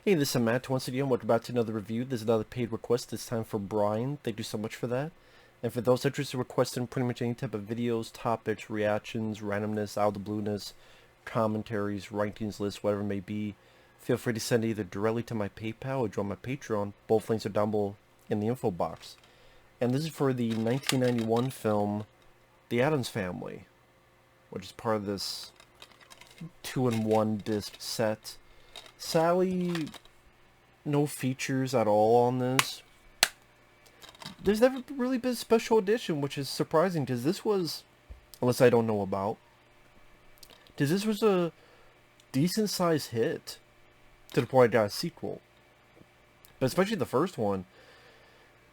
Hey, this is Matt once again. Welcome back to another review. There's another paid request, this time for Brian. Thank you so much for that. And for those interested in requesting pretty much any type of videos, topics, reactions, randomness, out of the blueness, commentaries, rankings lists, whatever it may be, feel free to send either directly to my PayPal or join my Patreon. Both links are down below in the info box. And this is for the 1991 film, The Addams Family, which is part of this 2-in-1 disc set. Sadly, no features at all on this. There's never really been a special edition, which is surprising because this was, unless I don't know about, because this was a decent sized hit to the point I got a sequel. But especially the first one.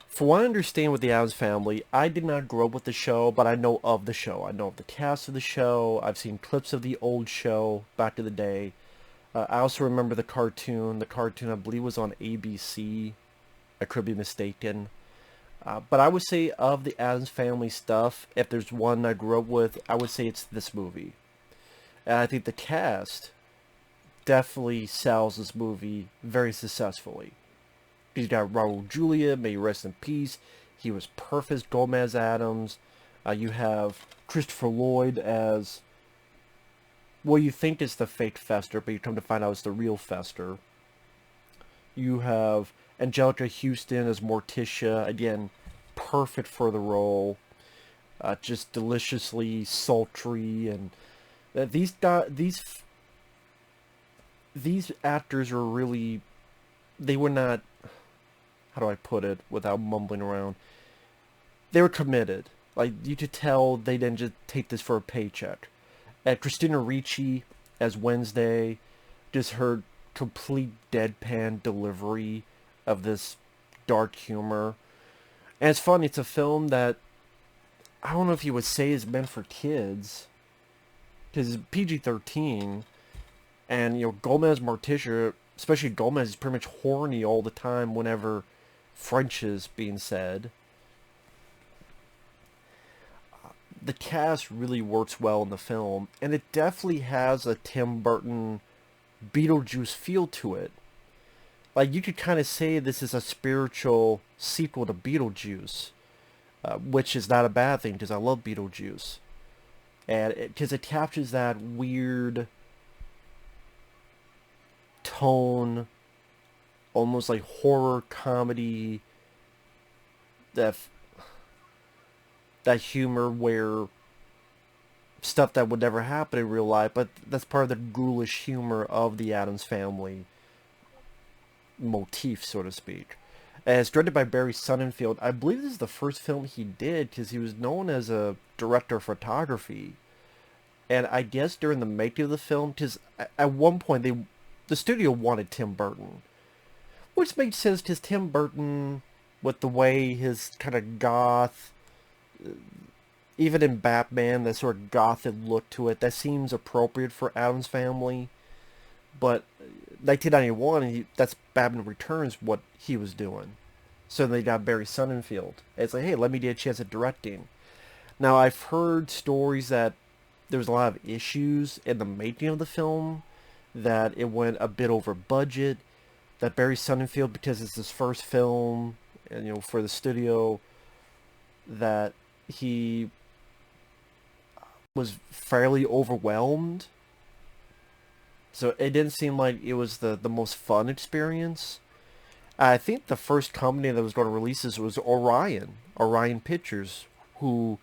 For what I understand with the Addams Family, I did not grow up with the show, but I know of the show. I know of the cast of the show. I've seen clips of the old show back in the day. I also remember the cartoon. The cartoon, I believe, was on ABC. I could be mistaken. But I would say of the Addams Family stuff, if there's one I grew up with, I would say it's this movie. And I think the cast definitely sells this movie very successfully. He's got Raul Julia, may he rest in peace. He was perfect. Gomez Addams. You have Christopher Lloyd as, well, you think it's the fake Fester, but you come to find out it's the real Fester. You have Anjelica Huston as Morticia, again, perfect for the role. Just deliciously sultry, and these actors are really, they were not, how do I put it without mumbling around? They were committed. Like, you could tell they didn't just take this for a paycheck. Christina Ricci as Wednesday, just her complete deadpan delivery of this dark humor. And it's funny, it's a film that, I don't know if you would say is meant for kids, because it's PG-13, and, you know, Gomez Morticia, especially Gomez, is pretty much horny all the time whenever French is being said. The cast really works well in the film, and it definitely has a Tim Burton Beetlejuice feel to it. Like, you could kind of say this is a spiritual sequel to Beetlejuice, which is not a bad thing because I love Beetlejuice. And because it captures that weird tone, almost like horror comedy, that humor where stuff that would never happen in real life, but that's part of the ghoulish humor of the Addams Family motif, so to speak. And it's directed by Barry Sonnenfeld. I believe this is the first film he did because he was known as a director of photography. And I guess during the making of the film, because at one point the studio wanted Tim Burton, which makes sense because Tim Burton, with the way his kind of goth, even in Batman, that sort of gothic look to it, that seems appropriate for Addams Family. But 1991, that's Batman Returns, what he was doing. So they got Barry Sonnenfeld. It's like, hey, let me get a chance at directing. Now, I've heard stories that there was a lot of issues in the making of the film, that it went a bit over budget, that Barry Sonnenfeld, because it's his first film, and, you know, for the studio, that he was fairly overwhelmed. So it didn't seem like it was the most fun experience. I think the first company that was going to release this was Orion Pictures, who,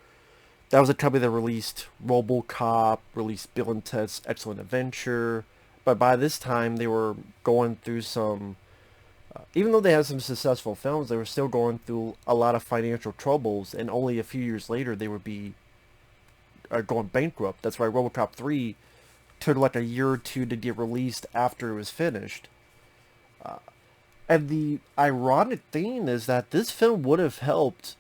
that was a company that released RoboCop, released Bill and Ted's Excellent Adventure. But by this time, they were going through some, even though they had some successful films, they were still going through a lot of financial troubles, and only a few years later they would be going bankrupt. That's why RoboCop 3 took like a year or two to get released after it was finished. And the ironic thing is that this film would have helped,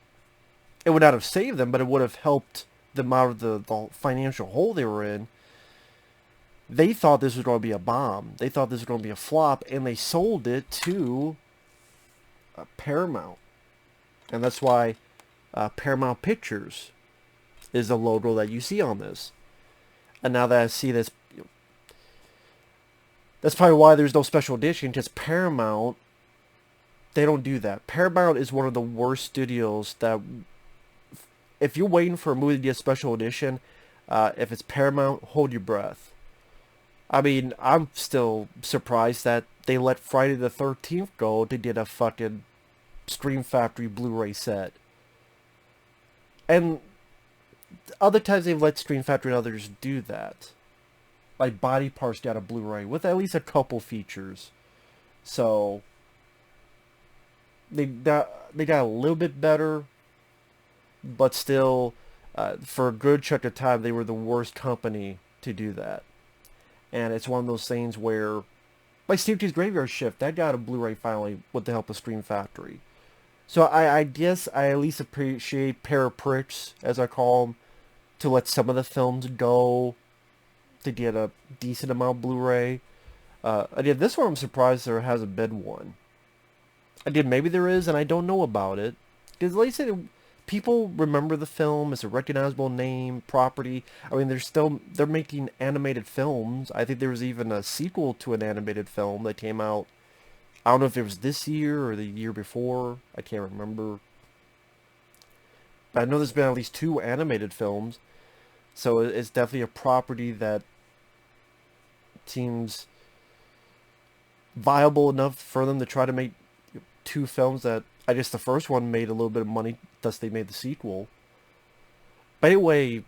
it would not have saved them, but it would have helped them out of the financial hole they were in. They thought this was going to be a bomb. They thought this was going to be a flop, and they sold it to Paramount. And that's why Paramount Pictures is the logo that you see on this. And now that I see this, That's probably why there's no special edition, because Paramount, they don't do that. Paramount is one of the worst studios that, if you're waiting for a movie to get a special edition, if it's Paramount, hold your breath. I mean, I'm still surprised that they let Friday the 13th go to get a fucking Scream Factory Blu-ray set. And other times they've let Scream Factory and others do that. Like Body Parts got a Blu-ray with at least a couple features. So they got a little bit better, but still, for a good chunk of time, they were the worst company to do that. And it's one of those things where, like Steve T's Graveyard Shift, that got a Blu-ray finally with the help of Scream Factory. So I guess I at least appreciate Pair of Pricks, as I call them, to let some of the films go to get a decent amount of Blu-ray. Again, this one I'm surprised there hasn't been one. Again, maybe there is, and I don't know about it. Because like I said, people remember the film as a recognizable name, property. I mean, they're making animated films. I think there was even a sequel to an animated film that came out. I don't know if it was this year or the year before. I can't remember. But I know there's been at least 2 animated films. So it's definitely a property that seems viable enough for them to try to make 2 films that, I guess the first one made a little bit of money, thus they made the sequel. But anyway,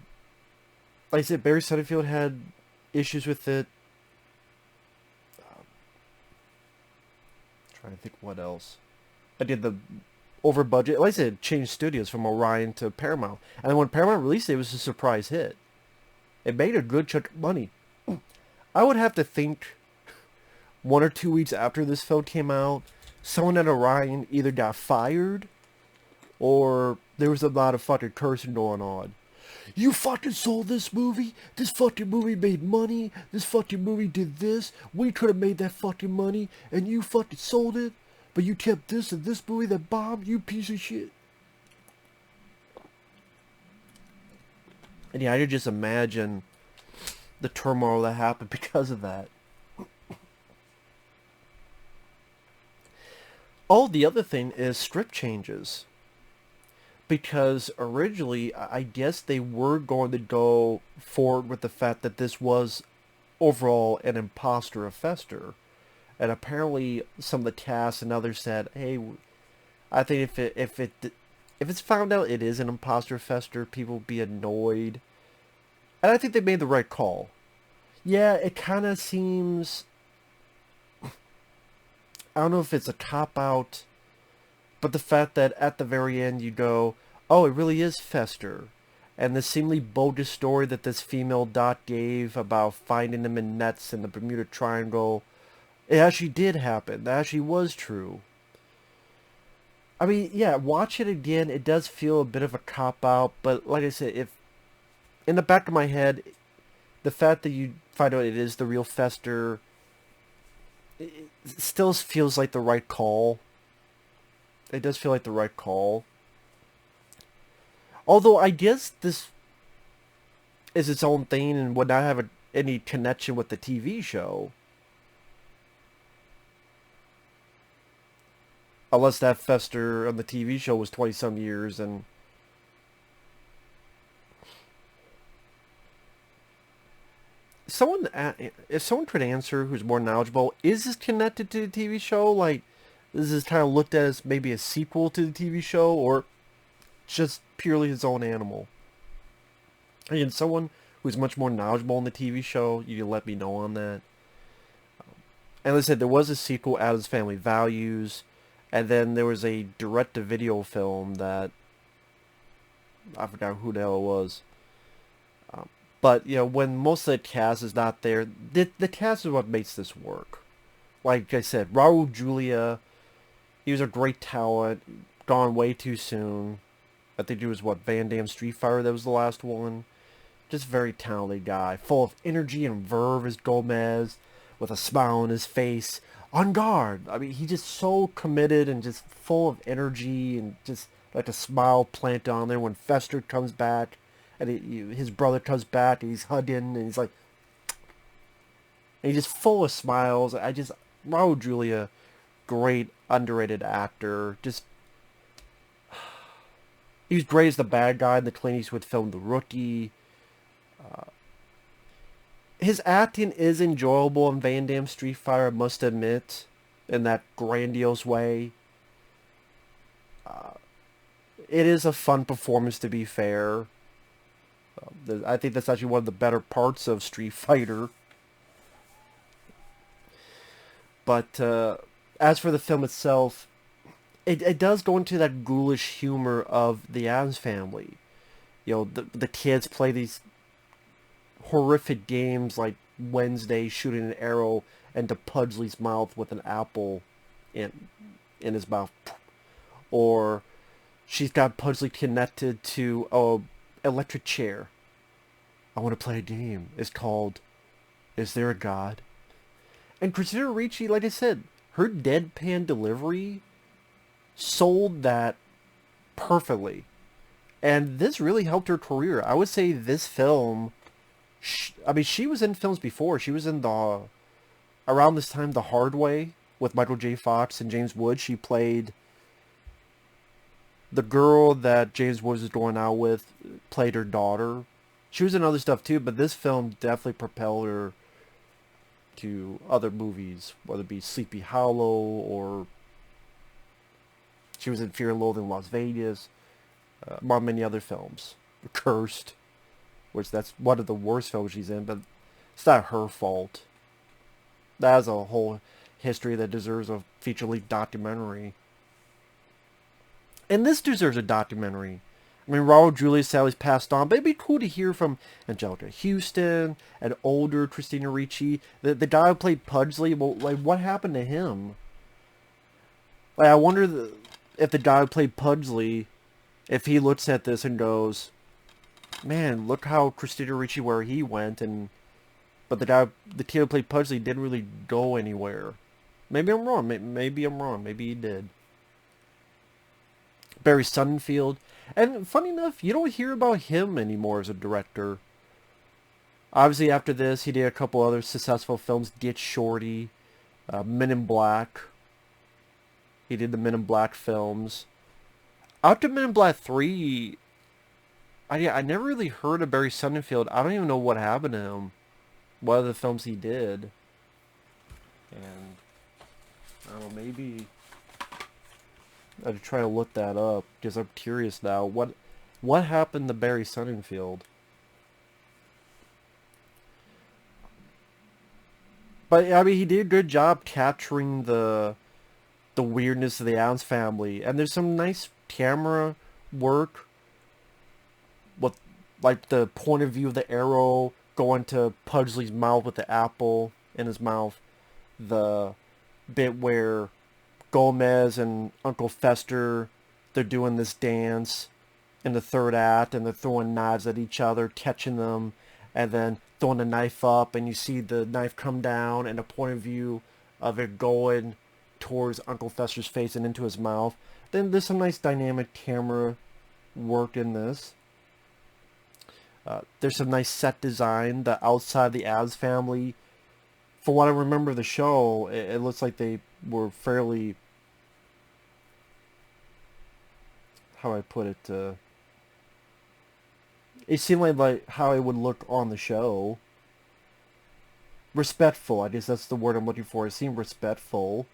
like I said, Barry Sonnenfeld had issues with it. Trying to think what else. I did the over budget. Like I said, changed studios from Orion to Paramount. And then when Paramount released it, it was a surprise hit. It made a good chunk of money. I would have to think 1 or 2 weeks after this film came out, someone at Orion either got fired or there was a lot of fucking cursing going on. You fucking sold this movie? This fucking movie made money? This fucking movie did this? We could have made that fucking money and you fucking sold it? But you kept this and this movie that bombed? You piece of shit. And yeah, I could just imagine the turmoil that happened because of that. Oh, the other thing is script changes. Because originally, I guess they were going to go forward with the fact that this was overall an imposter of Fester. And apparently some of the cast and others said, hey, I think if it's found out it is an imposter of Fester, people will be annoyed. And I think they made the right call. Yeah, it kind of seems, I don't know if it's a cop-out, but the fact that at the very end you go, oh, it really is Fester. And the seemingly bogus story that this female Dot gave about finding him in nets in the Bermuda Triangle, it actually did happen. That actually was true. I mean, yeah, watch it again. It does feel a bit of a cop-out, but like I said, if in the back of my head, the fact that you find out it is the real Fester, it still feels like the right call. It does feel like the right call. Although I guess this is its own thing and would not have any connection with the TV show. Unless that Fester on the TV show was 20-some years and... if someone could answer who's more knowledgeable, is this connected to the TV show? Like, is this kind of looked at as maybe a sequel to the TV show, or just purely his own animal? Again, someone who's much more knowledgeable in the TV show, you can let me know on that. And like I said, there was a sequel, Addams Family Values, and then there was a direct-to-video film that I forgot who the hell it was. But, you know, when most of the cast is not there, the cast is what makes this work. Like I said, Raul Julia, he was a great talent, gone way too soon. I think it was, what, Van Damme Street Fighter that was the last one. Just very talented guy, full of energy and verve as Gomez, with a smile on his face, on guard. I mean, he's just so committed and just full of energy and just like a smile planted on there when Fester comes back. And his brother comes back and he's hugging and he's like, And he's just full of smiles. Raul Julia, great underrated actor. He was great as the bad guy in the Clint Eastwood film The Rookie. His acting is enjoyable in Van Damme Street Fighter, I must admit, in that grandiose way. It is a fun performance, to be fair. I think that's actually one of the better parts of Street Fighter. But as for the film itself, it does go into that ghoulish humor of the Addams family. You know, the kids play these horrific games like Wednesday shooting an arrow into Pudsley's mouth with an apple in his mouth. Or she's got Pudsley connected to a electric chair. I want to play a game. It's called Is There a God? And Christina Ricci, like I said, her deadpan delivery sold that perfectly. And this really helped her career. I would say this film, she was in films before. She was in around this time, The Hard Way with Michael J. Fox and James Woods. She played the girl that James Woods was going out with, played her daughter. She was in other stuff too, but this film definitely propelled her to other movies, whether it be Sleepy Hollow or she was in Fear and Loathing in Las Vegas, among many other films. Cursed, which that's one of the worst films she's in, but it's not her fault. That has a whole history that deserves a feature-length documentary. And this deserves a documentary. I mean, Raul Julia sadly's passed on, but it'd be cool to hear from Anjelica Huston, an older Christina Ricci, the guy who played Pudsley. Well, like, what happened to him? Like, I wonder if the guy who played Pudsley, if he looks at this and goes, man, look how Christina Ricci, where he went, but the kid who played Pudsley didn't really go anywhere. Maybe I'm wrong. Maybe I'm wrong. Maybe he did. Barry Sonnenfeld. And funny enough, you don't hear about him anymore as a director. Obviously, after this, he did a couple other successful films. Get Shorty, Men in Black. He did the Men in Black films. After Men in Black 3, I never really heard of Barry Sonnenfeld. I don't even know what happened to him. What other films he did. And, I don't know, maybe I'd try to look that up, because I'm curious now. What happened to Barry Sonnenfeld? But, I mean, he did a good job capturing the weirdness of the Addams family. And there's some nice camera work with, like, the point of view of the arrow going to Pudsley's mouth with the apple in his mouth. The bit where Gomez and Uncle Fester, they're doing this dance in the third act, and they're throwing knives at each other, catching them, and then throwing the knife up, and you see the knife come down, and a point of view of it going towards Uncle Fester's face and into his mouth. Then there's some nice dynamic camera work in this. There's some nice set design. The outside of the Addams family, from what I remember of the show, it looks like they were fairly, how do I put it, it seemed like how it would look on the show. Respectful, I guess that's the word I'm looking for. It seemed respectful.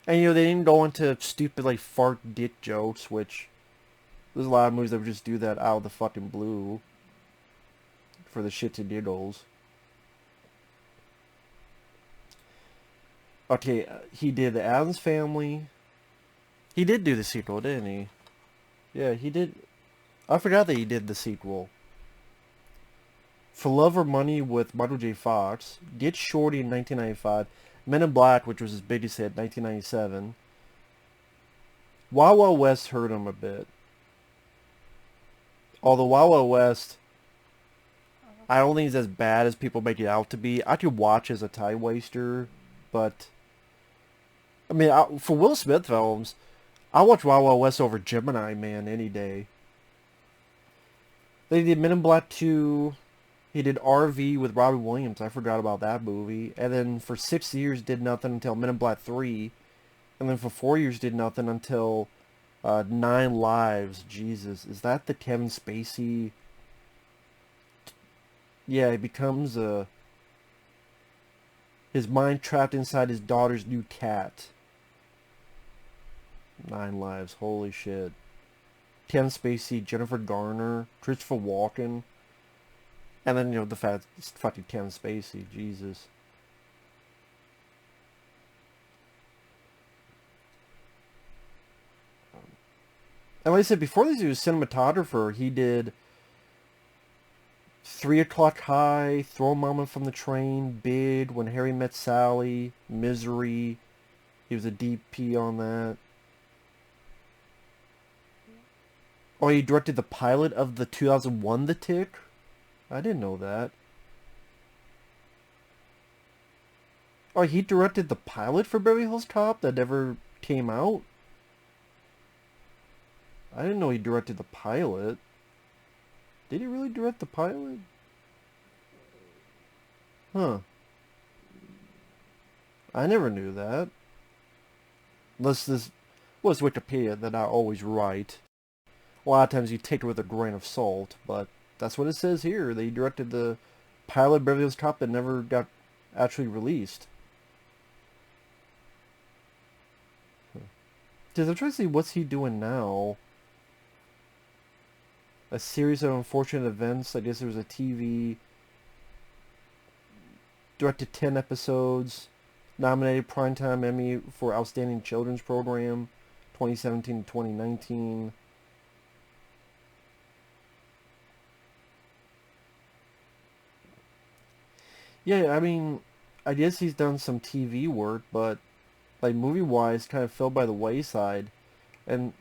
And, you know, they didn't go into stupid, like, fart dick jokes, which there's a lot of movies that would just do that out of the fucking blue for the shits and giggles. Okay, he did the Addams Family. He did do the sequel, didn't he? Yeah, he did. I forgot that he did the sequel. For Love or Money with Michael J. Fox. Get Shorty in 1995. Men in Black, which was his biggest hit, 1997. Wild Wild West hurt him a bit. Although Wild Wild West, I don't think it's as bad as people make it out to be. I could watch as a time waster, but I mean, for Will Smith films, I watch Wild Wild West over Gemini Man any day. They did Men in Black 2. He did RV with Robbie Williams. I forgot about that movie. And then for 6 years did nothing until Men in Black 3. And then for 4 years did nothing until 9 Lives. Jesus. Is that the Kevin Spacey? Yeah, he becomes his mind trapped inside his daughter's new cat. 9 Lives. Holy shit. Kevin Spacey, Jennifer Garner, Christopher Walken. And then, the fact it's fucking Kevin Spacey. Jesus. And like I said, before this, he was cinematographer. He did 3 O'Clock High, Throw Mama from the Train, Big, When Harry Met Sally, Misery. He was a DP on that. Oh, he directed the pilot of the 2001 The Tick? I didn't know that. Oh, he directed the pilot for Beverly Hills Cop that never came out? I didn't know he directed the pilot. Did he really direct the pilot? Huh. I never knew that. Unless this was Wikipedia, then I always right. A lot of times you take it with a grain of salt, but that's what it says here. They directed the pilot of Beverly Hills Cop that never got actually released. Because I'm trying to see what's he doing now. A series of unfortunate events. I guess there was a TV. Directed 10 episodes. Nominated Primetime Emmy for Outstanding Children's Program. 2017 to 2019. Yeah, I mean, I guess he's done some TV work, but like movie-wise, kind of fell by the wayside. And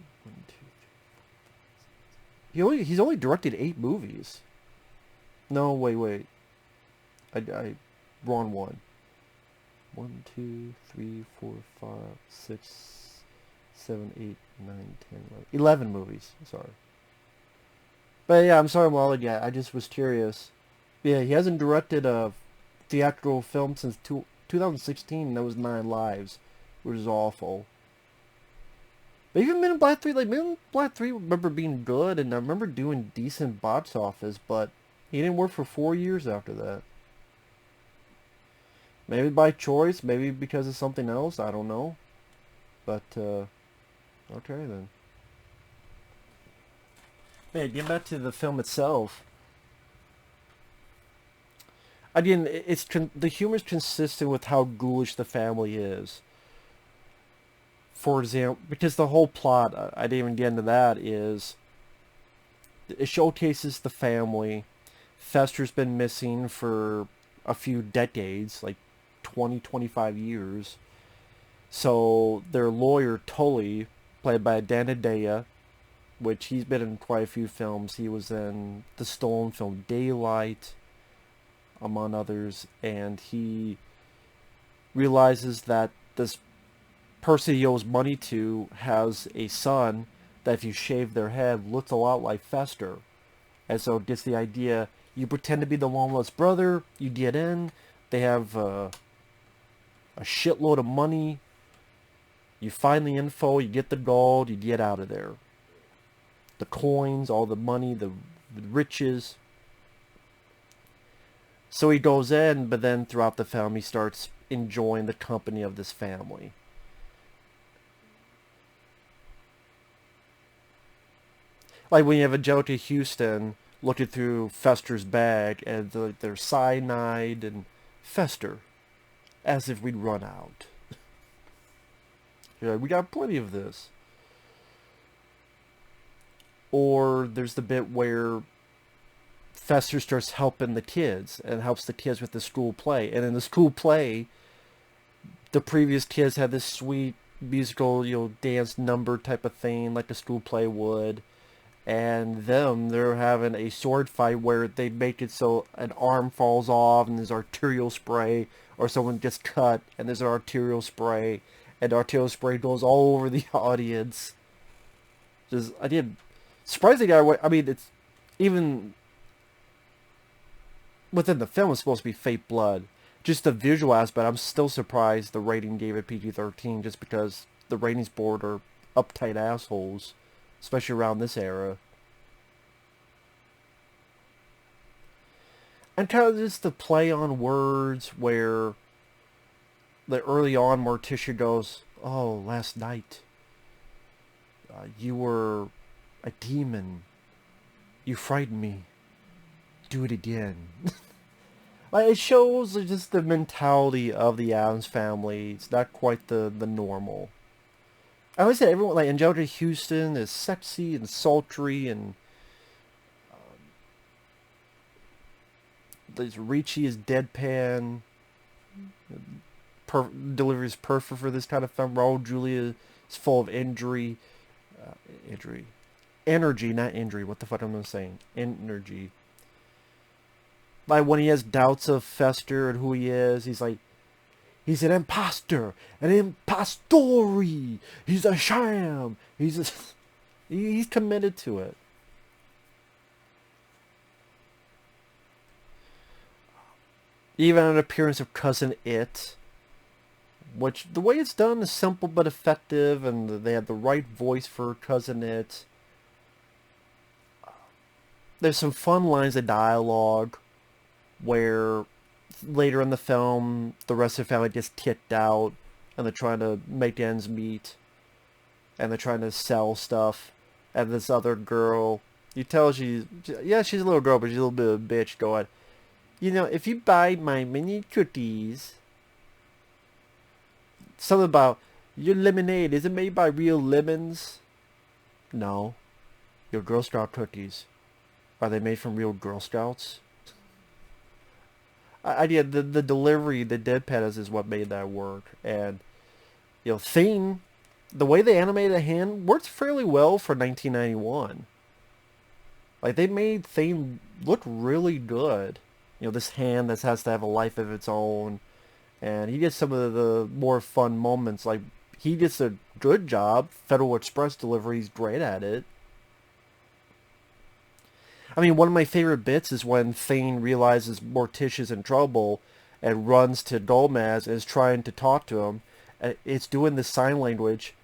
he's only directed 8 movies. No, wait. I wrong one. 1, 2, 3, 4, 5, 6, 7, 8, 9, 10, 11 movies. Sorry. But yeah, I'm sorry, Wally. Yeah, I just was curious. Yeah, he hasn't directed a theatrical film since 2016, and that was 9 Lives, which is awful. But even Men in Black 3, Men in Black 3 I remember being good, and I remember doing decent box office, but he didn't work for 4 years after that. Maybe by choice, maybe because of something else, I don't know. But, okay then. Man, getting back to the film itself. Again, the humor is consistent with how ghoulish the family is. For example, because the whole plot, I didn't even get into that, is it showcases the family. Fester's been missing for a few decades, like 20, 25 years. So their lawyer, Tully, played by Dan Hedaya, which he's been in quite a few films. He was in the stolen film Daylight, among others, and he realizes that this person he owes money to has a son that, if you shave their head, looks a lot like Fester. And so it gets the idea, you pretend to be the long-lost brother, you get in, they have a shitload of money, you find the info, you get the gold, you get out of there. The coins, all the money, the riches. So he goes in, but then throughout the film he starts enjoying the company of this family. Like when you have Anjelica Huston looking through Fester's bag, and they're cyanide and Fester, as if we'd run out. Yeah, we got plenty of this. Or there's the bit where Fester starts helping the kids and helps the kids with the school play. And in the school play, the previous kids had this sweet musical, dance number type of thing like a school play would. And they're having a sword fight where they make it so an arm falls off and there's arterial spray, or someone gets cut and there's an arterial spray, and arterial spray goes all over the audience. Surprisingly, I mean, it's even within the film, it's supposed to be fake blood. Just the visual aspect, I'm still surprised the rating gave it PG-13, just because the ratings board are uptight assholes, especially around this era. And kind of just the play on words where, like, early on, Morticia goes, "Oh, last night, you were a demon. You frightened me. Do it again." Like, it shows just the mentality of the Addams family. It's not quite the normal. I always said everyone, like, Anjelica Huston is sexy and sultry, and Ricci is deadpan. Delivery is perfect for this kind of film. Raul Julia is full of energy, not injury. What the fuck am I saying? Energy. Like, when he has doubts of Fester and who he is, he's like, he's an imposter, an impostori. He's a sham. He's committed to it. Even an appearance of Cousin It, which the way it's done is simple but effective, and they have the right voice for Cousin It. There's some fun lines of dialogue where later in the film the rest of the family gets kicked out and they're trying to make ends meet and they're trying to sell stuff, and this other girl, you tell she's a little girl, but she's a little bit of a bitch, going, if you buy my mini cookies, something about your lemonade, is it made by real lemons? No. Your Girl Scout cookies, are they made from real Girl Scouts? The delivery, the deadpan is what made that work. And, Thane, the way they animated the hand worked fairly well for 1991. Like, they made Thane look really good. This hand that has to have a life of its own. And he gets some of the more fun moments. Like, he gets a good job. Federal Express delivery, he's great at it. I mean, one of my favorite bits is when Thane realizes Morticia's in trouble and runs to Gomez and is trying to talk to him. It's doing the sign language,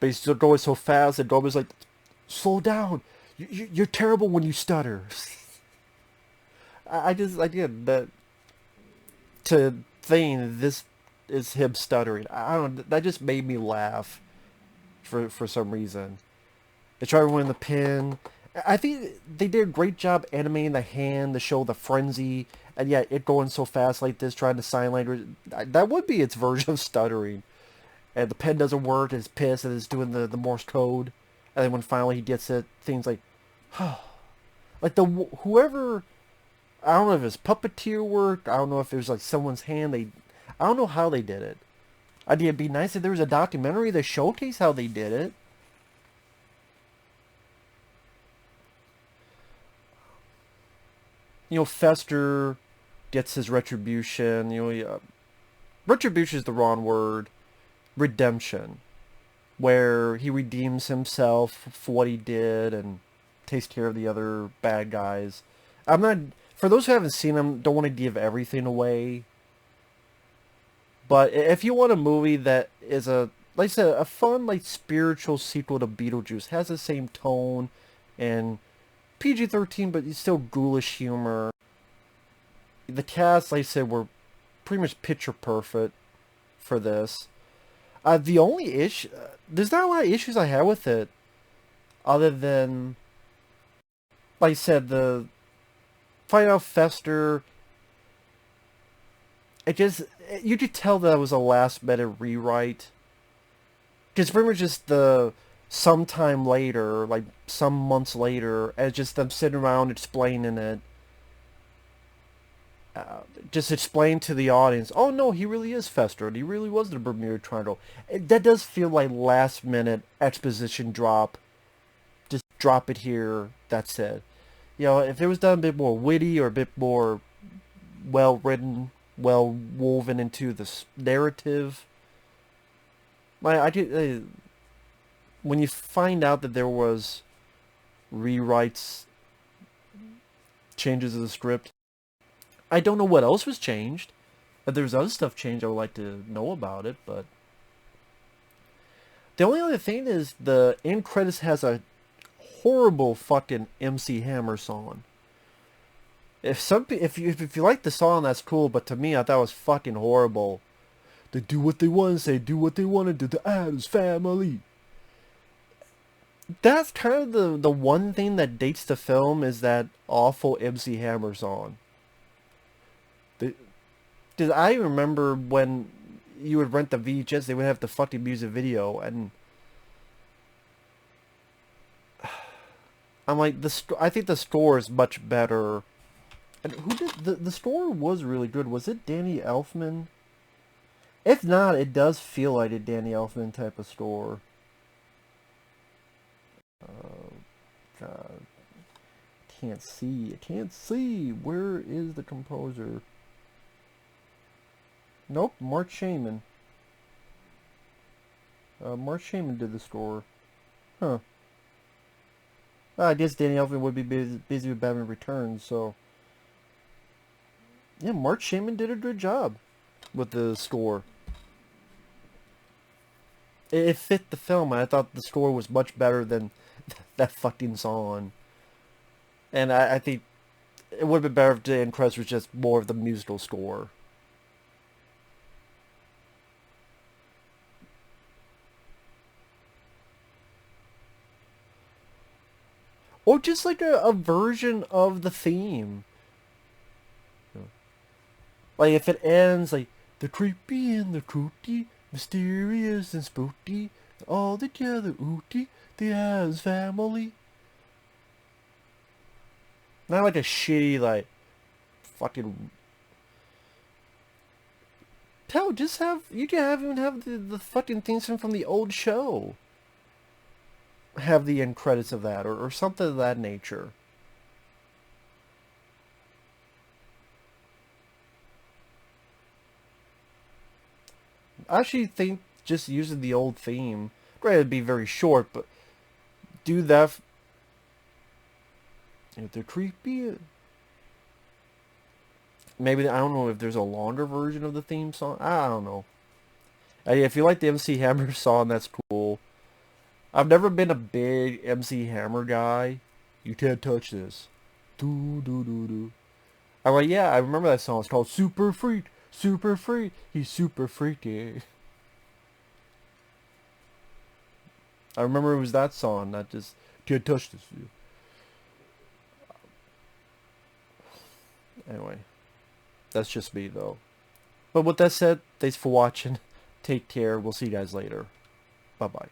but he's still going so fast that Gomez is like, "Slow down. You're terrible when you stutter." I did that to Thane. This is him stuttering. I don't know. That just made me laugh for some reason. They try to win the pin. I think they did a great job animating the hand to show the frenzy, and yeah, it going so fast like this, trying to sign language. That would be its version of stuttering. And the pen doesn't work, and it's pissed, and it's doing the Morse code. And then when finally he gets it, things like, like whoever, I don't know if it's puppeteer work, I don't know if it was like someone's hand, I don't know how they did it. I think it'd be nice if there was a documentary that showcased how they did it. Fester gets his retribution. Retribution is the wrong word. Redemption. Where he redeems himself for what he did and takes care of the other bad guys. For those who haven't seen him, don't want to give everything away. But if you want a movie that is like I said, a fun, spiritual sequel to Beetlejuice, has the same tone and PG-13, but it's still ghoulish humor. The cast, like I said, were pretty much picture perfect for this. The only issue, there's not a lot of issues I have with it, other than, like I said, the find out Fester. You could tell that it was a last minute rewrite. It's pretty much just sometime later, like some months later, and just them sitting around explaining it. Just explain to the audience, oh no, he really is Fester, and he really was the Bermuda Triangle. That does feel like last minute exposition drop. Just drop it here, that's it. If it was done a bit more witty or a bit more well written, well woven into this narrative. When you find out that there was rewrites, changes of the script, I don't know what else was changed. If there's other stuff changed, I would like to know about it, but... The only other thing is the end credits has a horrible fucking MC Hammer song. If you like the song, that's cool, but to me, I thought it was fucking horrible. They do what they want to say, do what they want to do, the Addams Family. That's kind of the one thing that dates the film is that awful MC Hammer song. Because I remember when you would rent the VHS, they would have the fucking music video, and I'm like, I think the score is much better. And who did the score was really good. Was it Danny Elfman? If not, it does feel like a Danny Elfman type of score. God. Can't see. I can't see. Where is the composer? Nope, Mark Shaman. Mark Shaman did the score. Huh. I guess Danny Elfman would be busy with Batman Returns, so... Yeah, Mark Shaman did a good job with the score. It fit the film, and I thought the score was much better than that fucking song. And I think it would have been better if the end credits was just more of the musical score. Or just like a version of the theme. Like if it ends like the creepy and the fruity, mysterious and spooky, all together ooty, the Addams Family. Not like a shitty like fucking... Hell, just have... You can even have the fucking theme song from the old show. Have the end credits of that, or something of that nature. I actually think just using the old theme, granted it'd be very short, but do that. If they're creepy, maybe, I don't know if there's a longer version of the theme song. I don't know. If you like the MC Hammer song, that's cool. I've never been a big MC Hammer guy. You can't touch this. Do do do do. I'm like, yeah, I remember that song. It's called Super Freak. Super Freak. He's super freaky. I remember it was that song, not just can't touch this. Anyway, that's just me though. But with that said, thanks for watching. Take care. We'll see you guys later. Bye bye.